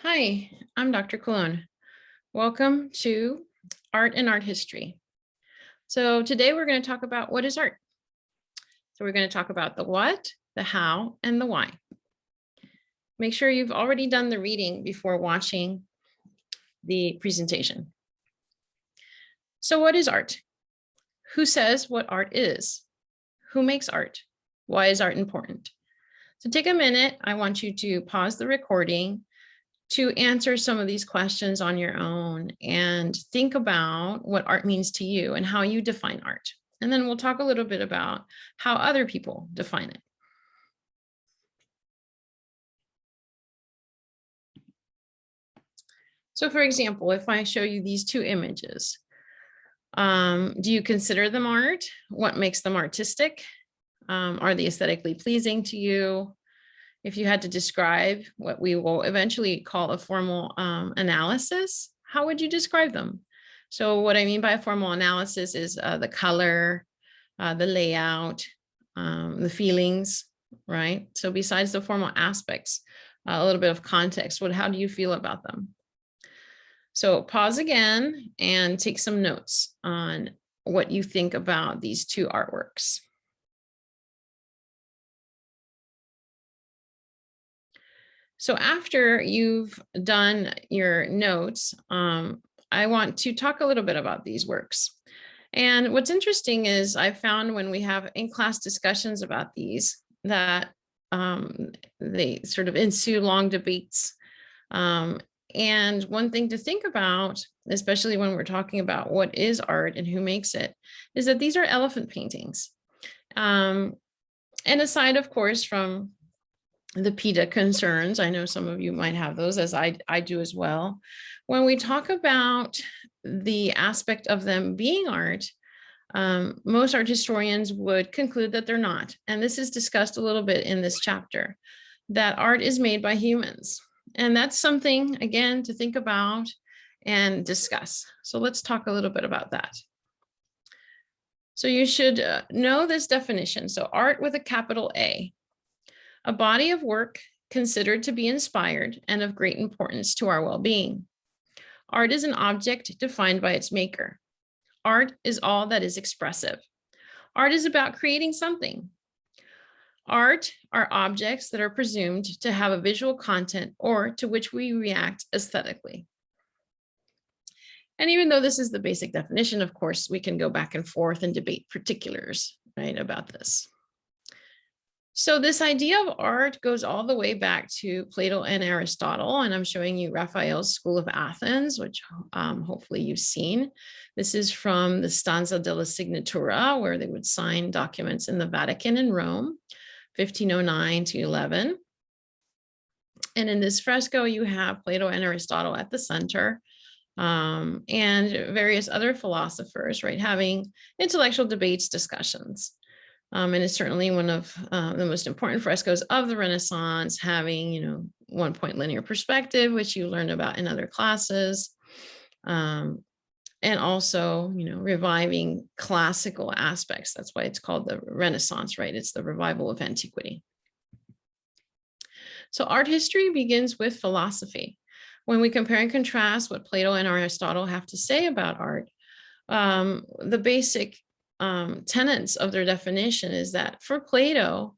Hi, I'm Dr. Cologne. Welcome to Art and Art History. So today we're going to talk about what is art. So we're going to talk about the what, the how, and the why. Make sure you've already done the reading before watching the presentation. So what is art? Who says what art is? Who makes art? Why is art important? So take a minute. I want you to pause the recording to answer some of these questions on your own and think about what art means to you and how you define art. And then we'll talk a little bit about how other people define it. So for example, if I show you these two images, do you consider them art? What makes them artistic? Are they aesthetically pleasing to you? If you had to describe what we will eventually call a formal analysis, how would you describe them? So what I mean by a formal analysis is the color, the layout, the feelings, right? So besides the formal aspects, a little bit of context, how do you feel about them? So pause again and take some notes on what you think about these two artworks. So after you've done your notes, I want to talk a little bit about these works. And what's interesting is I found when we have in-class discussions about these that they sort of ensue long debates. And one thing to think about, especially when we're talking about what is art and who makes it, is that these are elephant paintings. And aside, of course, from the PETA concerns, I know some of you might have those, as I do as well. When we talk about the aspect of them being art, most art historians would conclude that they're not. And this is discussed a little bit in this chapter, that art is made by humans. And that's something, again, to think about and discuss. So let's talk a little bit about that. So you should know this definition. So art with a capital A, a body of work considered to be inspired and of great importance to our well-being. Art is an object defined by its maker. Art is all that is expressive. Art is about creating something. Art are objects that are presumed to have a visual content or to which we react aesthetically. And even though this is the basic definition, of course, we can go back and forth and debate particulars, right, about this. So this idea of art goes all the way back to Plato and Aristotle, and I'm showing you Raphael's School of Athens, which hopefully you've seen. This is from the Stanza della Signatura, where they would sign documents in the Vatican in Rome, 1509 to 11. And in this fresco, you have Plato and Aristotle at the center, and various other philosophers, right, having intellectual debates, discussions. And it's certainly one of the most important frescoes of the Renaissance, having, 1-point linear perspective, which you learned about in other classes. And also, reviving classical aspects. That's why it's called the Renaissance, right? It's the revival of antiquity. So art history begins with philosophy. When we compare and contrast what Plato and Aristotle have to say about art, the basic tenets of their definition is that for Plato,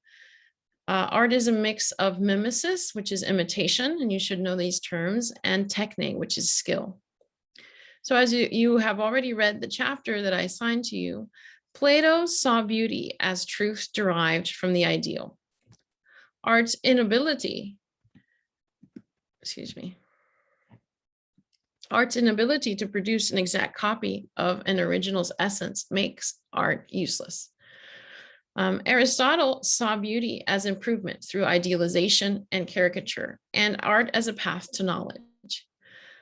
art is a mix of mimesis, which is imitation, and you should know these terms, and techne, which is skill. So as you have already read the chapter that I assigned to you, Plato saw beauty as truth derived from the ideal. Art's inability, Art's inability to produce an exact copy of an original's essence makes art useless. Aristotle saw beauty as improvement through idealization and caricature, and art as a path to knowledge.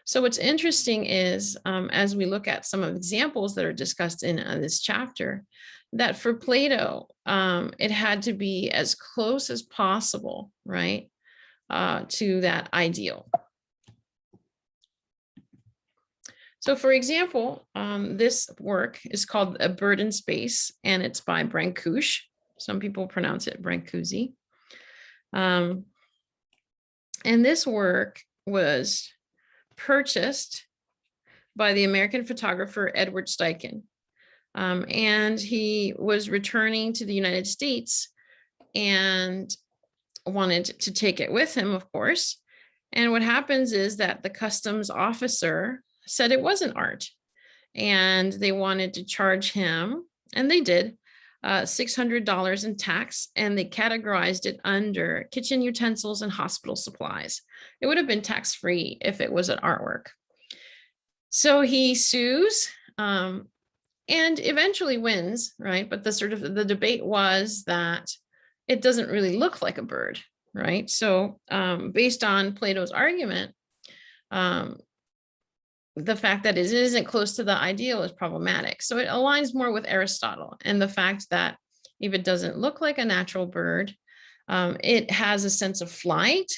So what's interesting is, as we look at some of the examples that are discussed in this chapter, that for Plato, it had to be as close as possible, right, to that ideal. So for example, this work is called A Bird in Space, and it's by Brancusi. Some people pronounce it Brancusi. And this work was purchased by the American photographer Edward Steichen. And he was returning to the United States and wanted to take it with him, of course. And what happens is that the customs officer said it wasn't art, and they wanted to charge him, and they did, $600 in tax, and they categorized it under kitchen utensils and hospital supplies. It would have been tax-free if it was an artwork. So he sues, and eventually wins, right? But the debate was that it doesn't really look like a bird, right? So based on Plato's argument, the fact that it isn't close to the ideal is problematic. So it aligns more with Aristotle and the fact that if it doesn't look like a natural bird, it has a sense of flight,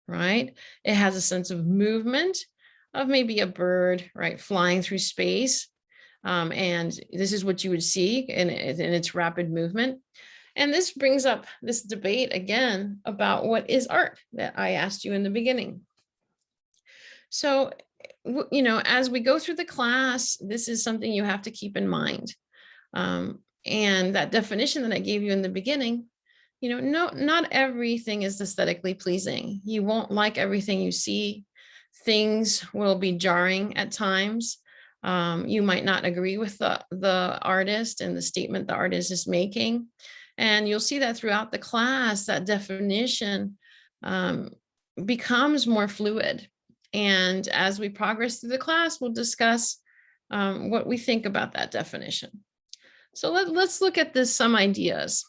right? It has a sense of movement of maybe a bird, right, flying through space. And this is what you would see in its rapid movement. And this brings up this debate again about what is art that I asked you in the beginning. So, as we go through the class, this is something you have to keep in mind. And that definition that I gave you in the beginning, no, not everything is aesthetically pleasing. You won't like everything you see. Things will be jarring at times. You might not agree with the artist and the statement the artist is making. And you'll see that throughout the class, that definition becomes more fluid. And as we progress through the class, we'll discuss what we think about that definition. So let's look at some ideas.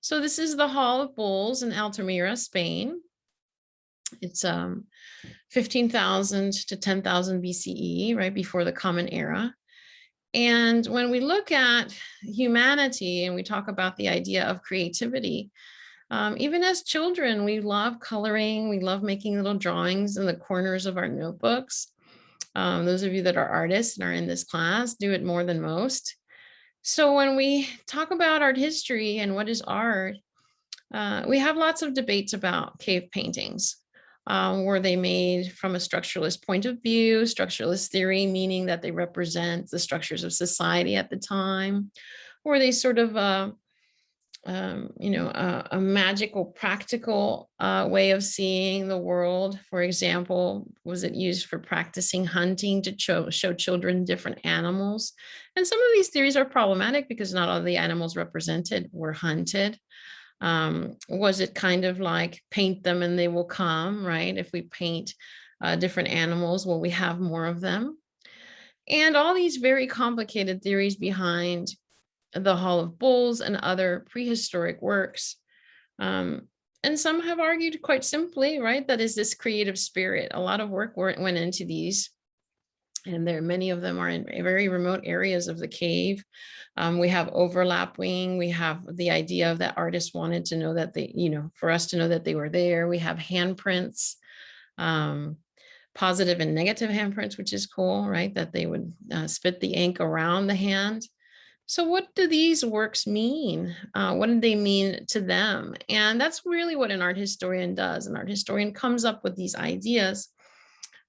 So this is the Hall of Bulls in Altamira, Spain. It's 15,000 to 10,000 BCE, right before the Common Era. And when we look at humanity and we talk about the idea of creativity, even as children, we love coloring. We love making little drawings in the corners of our notebooks. Those of you that are artists and are in this class do it more than most. So when we talk about art history and what is art, we have lots of debates about cave paintings. Were they made from a structuralist point of view, structuralist theory, meaning that they represent the structures of society at the time? Were they sort of a magical, practical way of seeing the world? For example, was it used for practicing hunting to show children different animals? And some of these theories are problematic because not all the animals represented were hunted. Was it kind of like paint them and they will come, right? If we paint different animals, will we have more of them? And all these very complicated theories behind the Hall of Bulls and other prehistoric works. And some have argued quite simply, right, that is this creative spirit. A lot of work went into these, and many of them are in very remote areas of the cave. We have overlapping. We have the idea of that artists wanted to know that for us to know that they were there. We have handprints, positive and negative handprints, which is cool, right? That they would spit the ink around the hand. So what do these works mean? What do they mean to them? And that's really what an art historian does. An art historian comes up with these ideas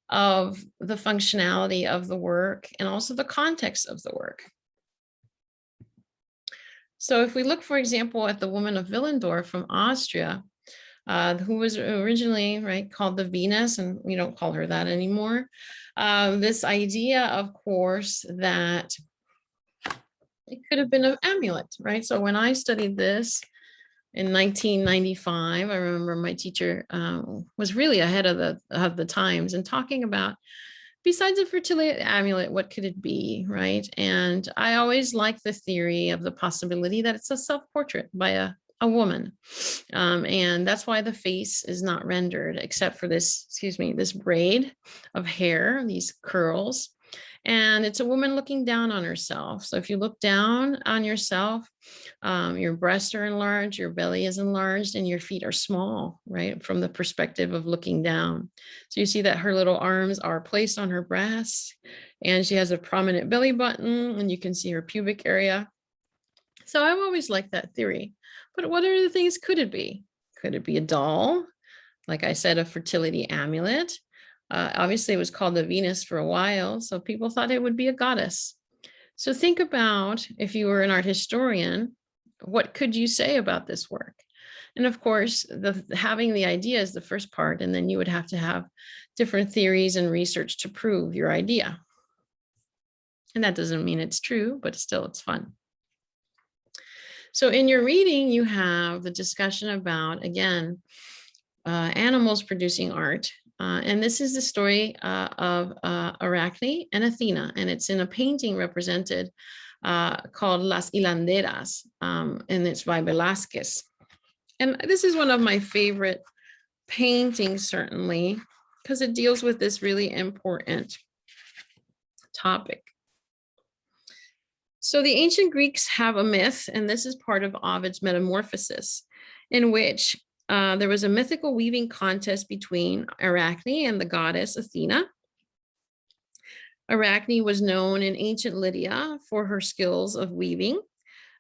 of the functionality of the work and also the context of the work. So if we look, for example, at the Woman of Willendorf from Austria, who was originally, right, called the Venus, and we don't call her that anymore. This idea, of course, that it could have been an amulet, right? So when I studied this in 1995, I remember my teacher was really ahead of the times and talking about, besides a fertility amulet, what could it be, right? And I always like the theory of the possibility that it's a self-portrait by a woman. And that's why the face is not rendered except for this braid of hair, these curls. And it's a woman looking down on herself. So if you look down on yourself, your breasts are enlarged, your belly is enlarged, and your feet are small, right? From the perspective of looking down. So you see that her little arms are placed on her breasts, and she has a prominent belly button, and you can see her pubic area. So I've always liked that theory. But what other things could it be? Could it be a doll? Like I said, a fertility amulet. Obviously, it was called the Venus for a while, so people thought it would be a goddess. So think about, if you were an art historian, what could you say about this work? And of course, having the idea is the first part, and then you would have to have different theories and research to prove your idea. And that doesn't mean it's true, but still it's fun. So in your reading, you have the discussion about, again, animals producing art. And this is the story of Arachne and Athena, and it's in a painting represented called Las Hilanderas, and it's by Velázquez. And this is one of my favorite paintings, certainly, because it deals with this really important topic. So the ancient Greeks have a myth, and this is part of Ovid's Metamorphoses, in which there was a mythical weaving contest between Arachne and the goddess Athena. Arachne was known in ancient Lydia for her skills of weaving.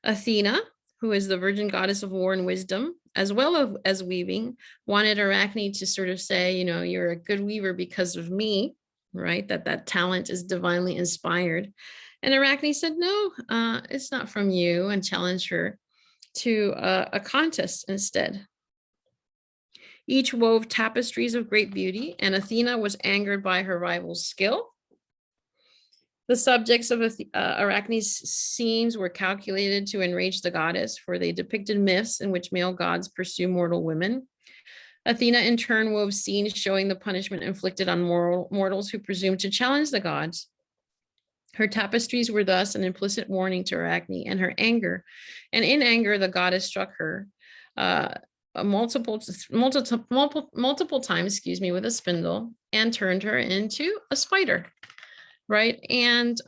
Athena, who is the virgin goddess of war and wisdom, as well as weaving, wanted Arachne to sort of say, you know, you're a good weaver because of me, right? That talent is divinely inspired. And Arachne said, no, it's not from you, and challenged her to a contest instead. Each wove tapestries of great beauty, and Athena was angered by her rival's skill. The subjects of Arachne's scenes were calculated to enrage the goddess, for they depicted myths in which male gods pursue mortal women. Athena in turn wove scenes showing the punishment inflicted on mortals who presumed to challenge the gods. Her tapestries were thus an implicit warning to Arachne and her anger. And in anger, the goddess struck her multiple times, with a spindle, and turned her into a spider, right? And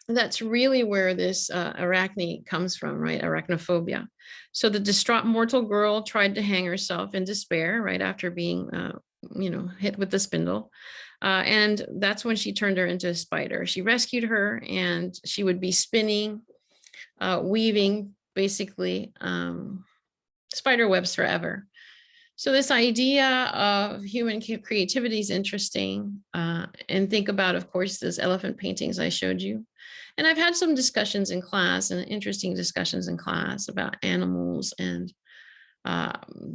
that's really where this Arachne comes from, right? Arachnophobia. So the distraught mortal girl tried to hang herself in despair, right after being, hit with the spindle. And that's when she turned her into a spider. She rescued her, and she would be spinning, weaving, basically, spider webs forever. So this idea of human creativity is interesting. And think about, of course, those elephant paintings I showed you. And I've had some discussions in class, and interesting discussions in class, about animals and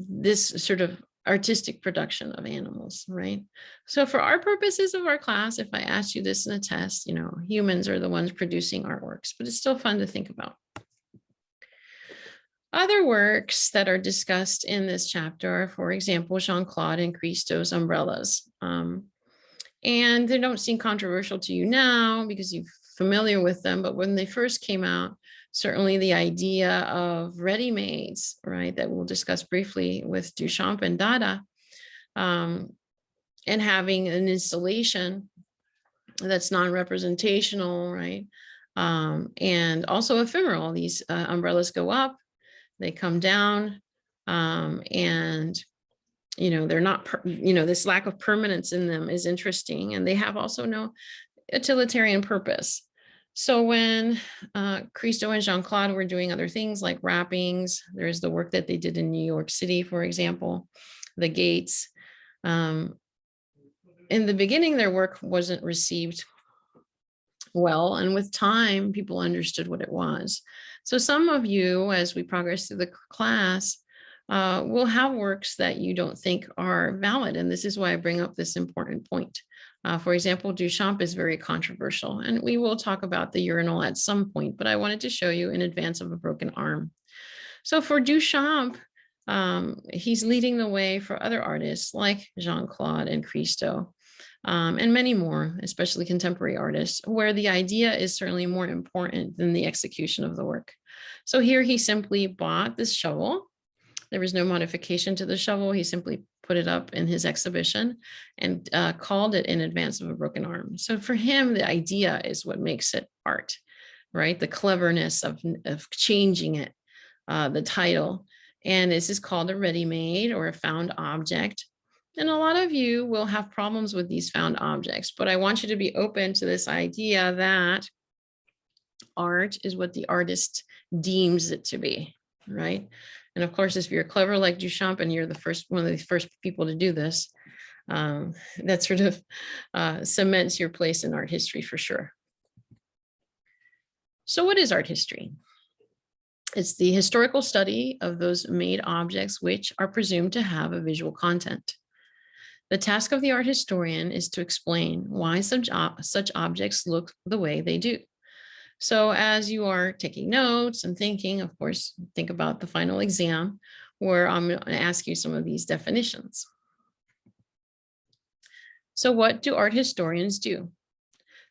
this sort of artistic production of animals, right? So for our purposes of our class, if I asked you this in a test, humans are the ones producing artworks, but it's still fun to think about. Other works that are discussed in this chapter are, for example, Jean-Claude and Christo's umbrellas. And they don't seem controversial to you now because you're familiar with them, but when they first came out, certainly the idea of ready-mades, right, that we'll discuss briefly with Duchamp and Dada, and having an installation that's non-representational, right, and also ephemeral. These umbrellas go up, they come down, and they're not, this lack of permanence in them is interesting, and they have also no utilitarian purpose. So when Christo and Jean-Claude were doing other things like wrappings, there's the work that they did in New York City, for example, the gates. In the beginning, their work wasn't received well, and with time, people understood what it was. So some of you, as we progress through the class, will have works that you don't think are valid, and this is why I bring up this important point. For example, Duchamp is very controversial, and we will talk about the urinal at some point, but I wanted to show you in advance of a broken arm. So for Duchamp, he's leading the way for other artists like Jean-Claude and Christo, and many more, especially contemporary artists, where the idea is certainly more important than the execution of the work. So here he simply bought this shovel. There was no modification to the shovel. He simply put it up in his exhibition and called it In Advance of a Broken Arm. So for him, the idea is what makes it art, right? The cleverness of changing it, the title. And this is called a ready-made or a found object. And a lot of you will have problems with these found objects, but I want you to be open to this idea that art is what the artist deems it to be, right? And of course, if you're clever like Duchamp and you're one of the first people to do this, that sort of cements your place in art history for sure. So what is art history? It's the historical study of those made objects which are presumed to have a visual content. The task of the art historian is to explain why such objects look the way they do. So as you are taking notes and thinking, of course, think about the final exam where I'm going to ask you some of these definitions. So what do art historians do?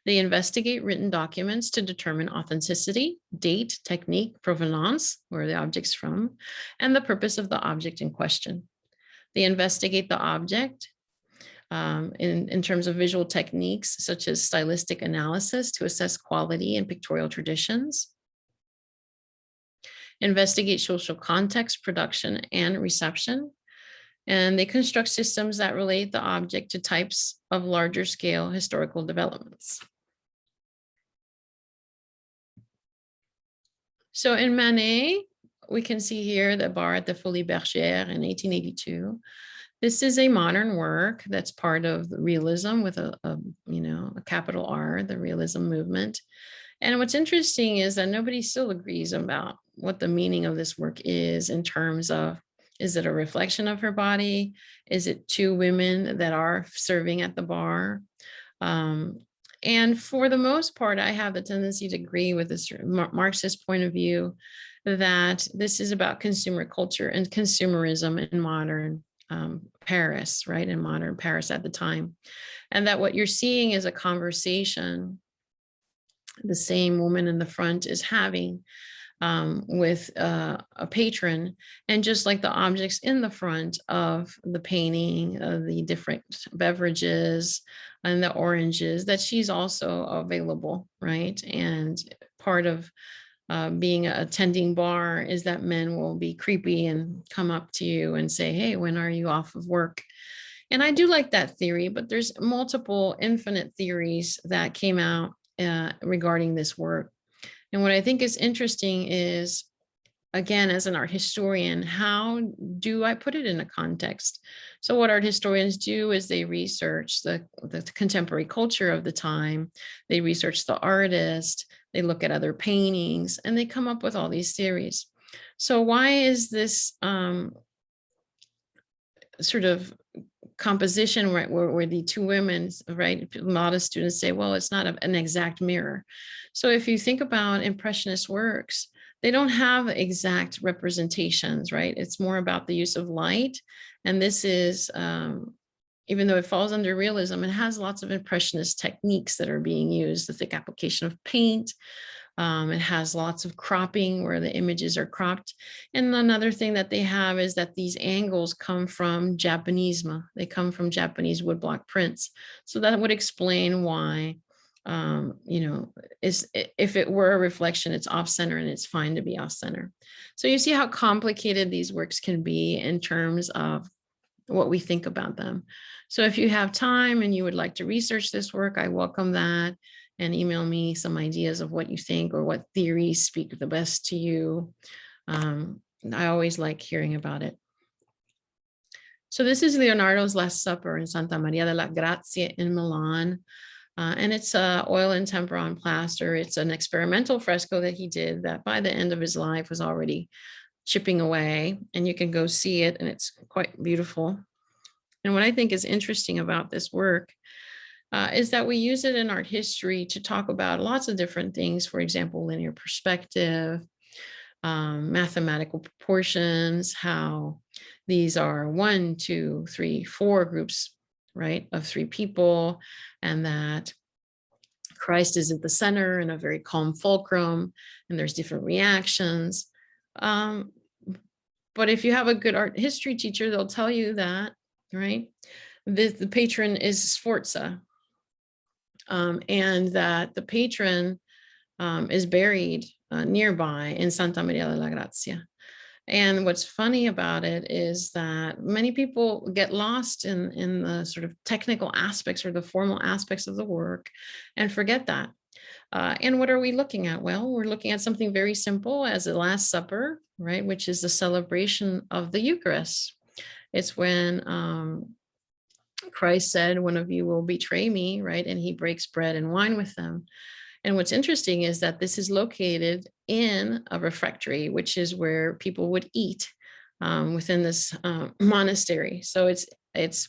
They investigate written documents to determine authenticity, date, technique, provenance, where the object's from, and the purpose of the object in question. They investigate the object in terms of visual techniques, such as stylistic analysis to assess quality and pictorial traditions. Investigate social context, production, and reception. And they construct systems that relate the object to types of larger scale historical developments. So in Manet, we can see here the bar at the Folies Bergère in 1882. This is a modern work that's part of the realism with a capital R, the realism movement. And what's interesting is that nobody still agrees about what the meaning of this work is in terms of, is it a reflection of her body? Is it two women that are serving at the bar? And for the most part, I have the tendency to agree with this Marxist point of view that this is about consumer culture and consumerism in modern Paris, right? In modern Paris at the time. And that what you're seeing is a conversation the same woman in the front is having with a patron, and just like the objects in the front of the painting, the different beverages and the oranges, that she's also available, right? And part of being a attending bar is that men will be creepy and come up to you and say, hey, when are you off of work? And I do like that theory, but there's multiple infinite theories that came out regarding this work. And what I think is interesting is, again, as an art historian, how do I put it in a context? So what art historians do is they research the contemporary culture of the time, they research the artist, they look at other paintings, and they come up with all these theories. So why is this sort of composition where the two women, right? A lot of students say, well, it's not an exact mirror. So if you think about Impressionist works, they don't have exact representations, right? It's more about the use of light. And this is, even though it falls under realism, it has lots of Impressionist techniques that are being used, the thick application of paint. It has lots of cropping where the images are cropped. And another thing that they have is that these angles come from Japanisme. They come from Japanese woodblock prints. So that would explain why, if it were a reflection, it's off center, and it's fine to be off center. So you see how complicated these works can be in terms of what we think about them. So if you have time and you would like to research this work, I welcome that. And email me some ideas of what you think or what theories speak the best to you. I always like hearing about it. So this is Leonardo's Last Supper in Santa Maria della Grazia in Milan. And it's oil and tempera on plaster. It's an experimental fresco that he did that by the end of his life was already chipping away. And you can go see it, and it's quite beautiful. And what I think is interesting about this work is that we use it in art history to talk about lots of different things. For example, linear perspective, mathematical proportions, how these are 1, 2, 3, 4 groups, right, of 3 people, and that Christ is at the center in a very calm fulcrum, and there's different reactions. But if you have a good art history teacher, they'll tell you that, right, the patron is Sforza. And that the patron is buried nearby in Santa Maria della Grazia. And what's funny about it is that many people get lost in the sort of technical aspects or the formal aspects of the work and forget that. And what are we looking at? Well, we're looking at something very simple as the Last Supper, right, which is the celebration of the Eucharist. It's when Christ said, one of you will betray me, right? And he breaks bread and wine with them. And what's interesting is that this is located in a refectory, which is where people would eat within this monastery. So it's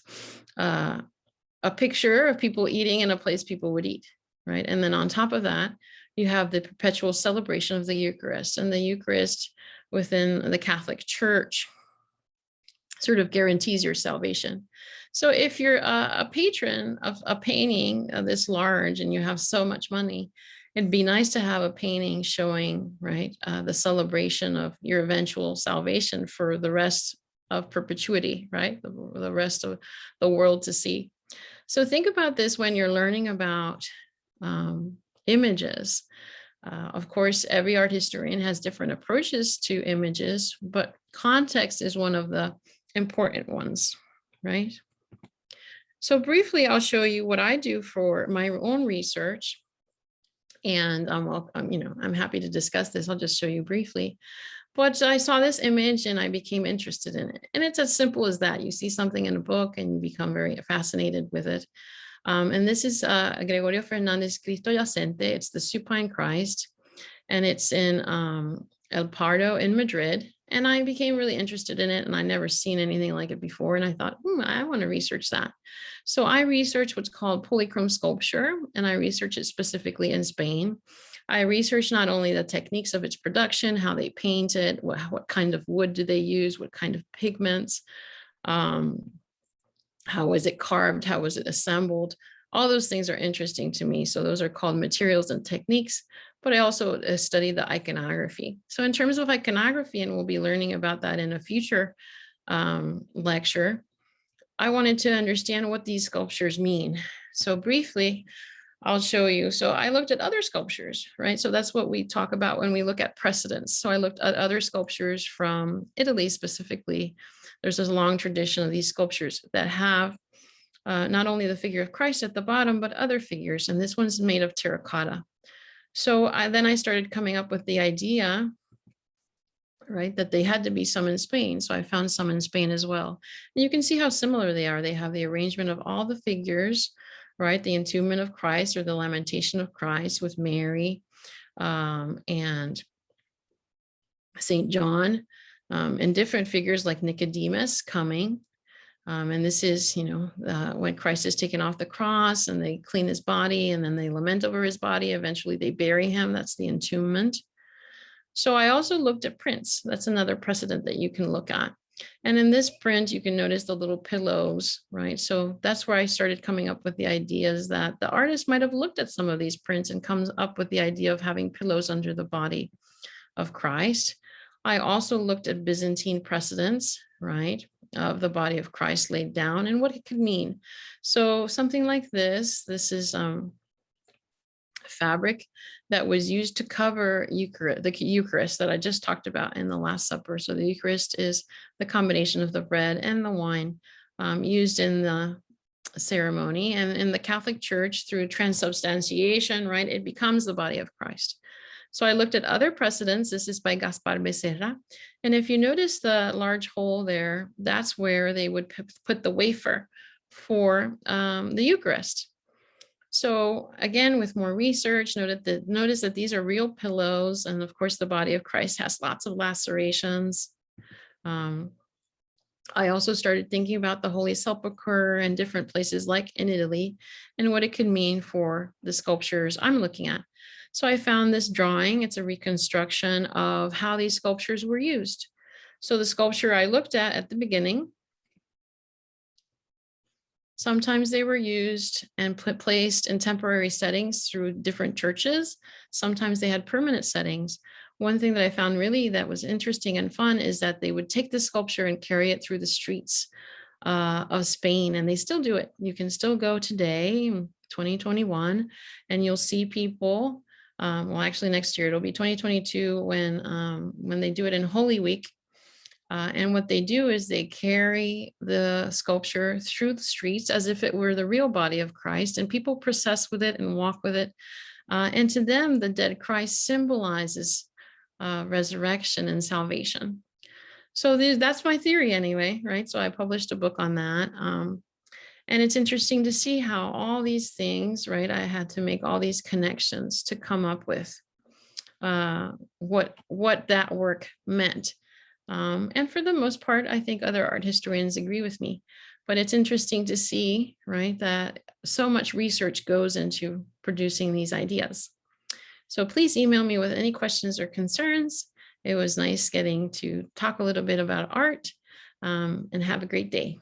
a picture of people eating in a place people would eat, right? And then on top of that, you have the perpetual celebration of the Eucharist, and the Eucharist within the Catholic Church sort of guarantees your salvation. So if you're a patron of a painting this large and you have so much money, it'd be nice to have a painting showing, right, the celebration of your eventual salvation for the rest of perpetuity, right, the rest of the world to see. So think about this when you're learning about images. Of course, every art historian has different approaches to images, but context is one of the important ones, right? So briefly, I'll show you what I do for my own research. And I'm happy to discuss this. I'll just show you briefly. But I saw this image and I became interested in it. And it's as simple as that. You see something in a book and you become very fascinated with it. And this is Gregorio Fernandez Cristo Yacente. It's the Supine Christ. And it's in El Pardo in Madrid. And I became really interested in it, and I never seen anything like it before. And I thought, I want to research that. So I researched what's called polychrome sculpture, and I researched it specifically in Spain. I researched not only the techniques of its production, how they paint it, what kind of wood do they use, what kind of pigments, how was it carved, how was it assembled. All those things are interesting to me. So those are called materials and techniques. But I also study the iconography. So in terms of iconography, and we'll be learning about that in a future lecture, I wanted to understand what these sculptures mean. So briefly, I'll show you. So I looked at other sculptures, right? So that's what we talk about when we look at precedents. So I looked at other sculptures from Italy specifically. There's this long tradition of these sculptures that have not only the figure of Christ at the bottom, but other figures. And this one's made of terracotta. So then I started coming up with the idea, right, that they had to be some in Spain. So I found some in Spain as well. And you can see how similar they are. They have the arrangement of all the figures, right? The entombment of Christ or the lamentation of Christ with Mary and St. John, and different figures like Nicodemus coming. And this is, when Christ is taken off the cross and they clean his body and then they lament over his body. Eventually they bury him. That's the entombment. So I also looked at prints. That's another precedent that you can look at. And in this print, you can notice the little pillows, right? So that's where I started coming up with the ideas that the artist might have looked at some of these prints and comes up with the idea of having pillows under the body of Christ. I also looked at Byzantine precedents, right, of the body of Christ laid down and what it could mean. So something like this is fabric that was used to cover the Eucharist that I just talked about in the Last Supper. So the Eucharist is the combination of the bread and the wine used in the ceremony. And in the Catholic Church, through transubstantiation, right, it becomes the body of Christ. So I looked at other precedents. This is by Gaspar Becerra. And if you notice the large hole there, that's where they would put the wafer for the Eucharist. So again, with more research, notice that these are real pillows. And of course, the body of Christ has lots of lacerations. I also started thinking about the Holy Sepulchre and different places like in Italy and what it could mean for the sculptures I'm looking at. So I found this drawing. It's a reconstruction of how these sculptures were used. So the sculpture I looked at the beginning, sometimes they were used and placed in temporary settings through different churches. Sometimes they had permanent settings. One thing that I found really that was interesting and fun is that they would take the sculpture and carry it through the streets of Spain, and they still do it. You can still go today, 2021, and you'll see people. Well, actually next year, it'll be 2022 when they do it in Holy Week. And what they do is they carry the sculpture through the streets as if it were the real body of Christ, and people process with it and walk with it. And to them, the dead Christ symbolizes resurrection and salvation. So that's my theory anyway, right? So I published a book on that. And it's interesting to see how all these things, right? I had to make all these connections to come up with what that work meant. And for the most part, I think other art historians agree with me. But it's interesting to see, right, that so much research goes into producing these ideas. So please email me with any questions or concerns. It was nice getting to talk a little bit about art, and have a great day.